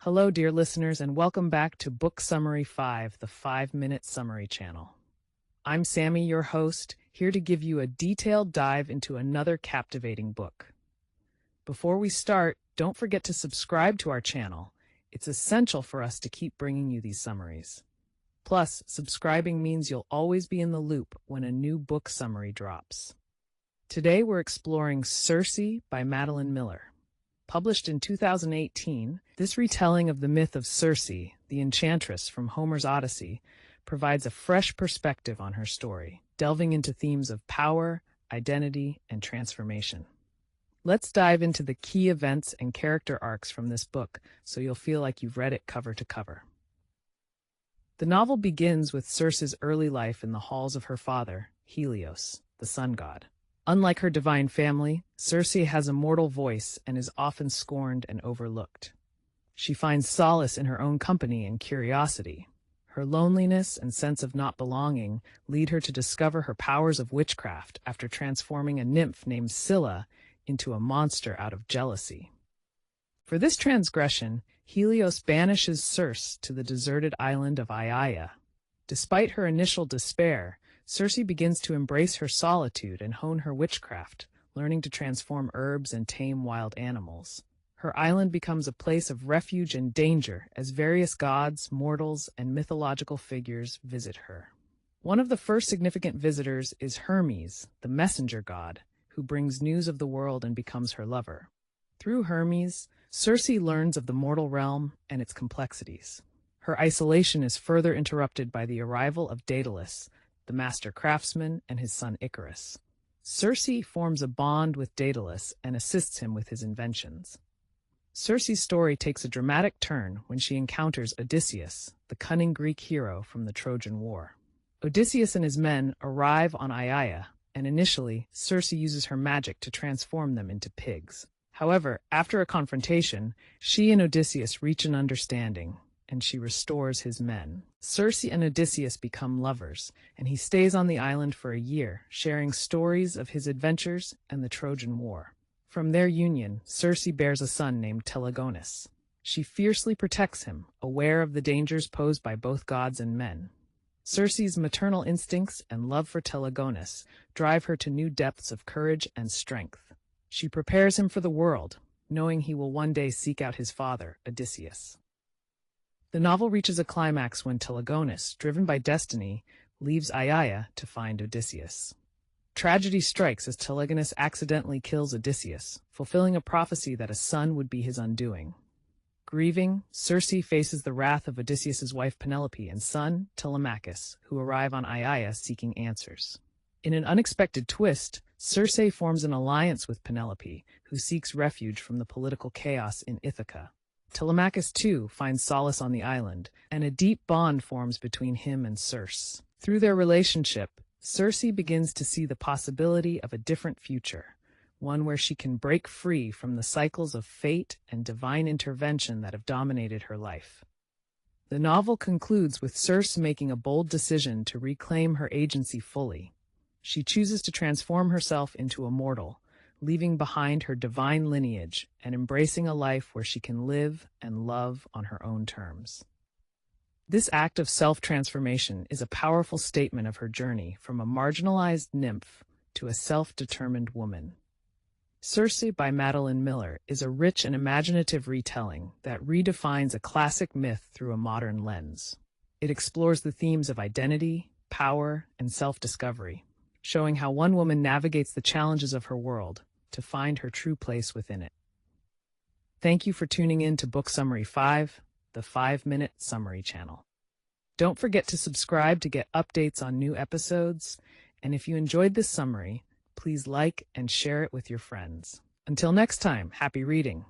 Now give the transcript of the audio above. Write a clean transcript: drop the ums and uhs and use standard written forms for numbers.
Hello, dear listeners, and welcome back to Book Summary 5, the 5-minute summary channel. I'm Sammy, your host, here to give you a detailed dive into another captivating book. Before we start, don't forget to subscribe to our channel. It's essential for us to keep bringing you these summaries. Plus, subscribing means you'll always be in the loop when a new book summary drops. Today we're exploring Circe by Madeline Miller. Published in 2018, this retelling of the myth of Circe, the enchantress from Homer's Odyssey, provides a fresh perspective on her story, delving into themes of power, identity, and transformation. Let's dive into the key events and character arcs from this book so you'll feel like you've read it cover to cover. The novel begins with Circe's early life in the halls of her father, Helios, the sun god. Unlike her divine family, Circe has a mortal voice and is often scorned and overlooked. She finds solace in her own company and curiosity. Her loneliness and sense of not belonging lead her to discover her powers of witchcraft after transforming a nymph named Scylla into a monster out of jealousy. For this transgression, Helios banishes Circe to the deserted island of Aiaia. Despite her initial despair, Circe begins to embrace her solitude and hone her witchcraft, learning to transform herbs and tame wild animals. Her island becomes a place of refuge and danger as various gods, mortals, and mythological figures visit her. One of the first significant visitors is Hermes, the messenger god, who brings news of the world and becomes her lover. Through Hermes, Circe learns of the mortal realm and its complexities. Her isolation is further interrupted by the arrival of Daedalus, the master craftsman, and his son Icarus. Circe forms a bond with Daedalus and assists him with his inventions. Circe's story takes a dramatic turn when she encounters Odysseus, the cunning Greek hero from the Trojan War. Odysseus and his men arrive on Aiaia, and initially, Circe uses her magic to transform them into pigs. However, after a confrontation, she and Odysseus reach an understanding, and she restores his men. Circe and Odysseus become lovers, and he stays on the island for a year, sharing stories of his adventures and the Trojan War. From their union, Circe bears a son named Telegonus. She fiercely protects him, aware of the dangers posed by both gods and men. Circe's maternal instincts and love for Telegonus drive her to new depths of courage and strength. She prepares him for the world, knowing he will one day seek out his father, Odysseus. The novel reaches a climax when Telegonus, driven by destiny, leaves Aiaia to find Odysseus. Tragedy strikes as Telegonus accidentally kills Odysseus, fulfilling a prophecy that a son would be his undoing. Grieving, Circe faces the wrath of Odysseus's wife Penelope and son, Telemachus, who arrive on Aiaia seeking answers. In an unexpected twist, Circe forms an alliance with Penelope, who seeks refuge from the political chaos in Ithaca. Telemachus, too, finds solace on the island, and a deep bond forms between him and Circe. Through their relationship, Circe begins to see the possibility of a different future, one where she can break free from the cycles of fate and divine intervention that have dominated her life. The novel concludes with Circe making a bold decision to reclaim her agency fully. She chooses to transform herself into a mortal, leaving behind her divine lineage and embracing a life where she can live and love on her own terms. This act of self-transformation is a powerful statement of her journey from a marginalized nymph to a self-determined woman. Circe by Madeline Miller is a rich and imaginative retelling that redefines a classic myth through a modern lens. It explores the themes of identity, power, and self-discovery, showing how one woman navigates the challenges of her world to find her true place within it. Thank you for tuning in to Book Summary 5, the 5-minute summary channel. Don't forget to subscribe to get updates on new episodes, and if you enjoyed this summary, please like and share it with your friends. Until next time, happy reading!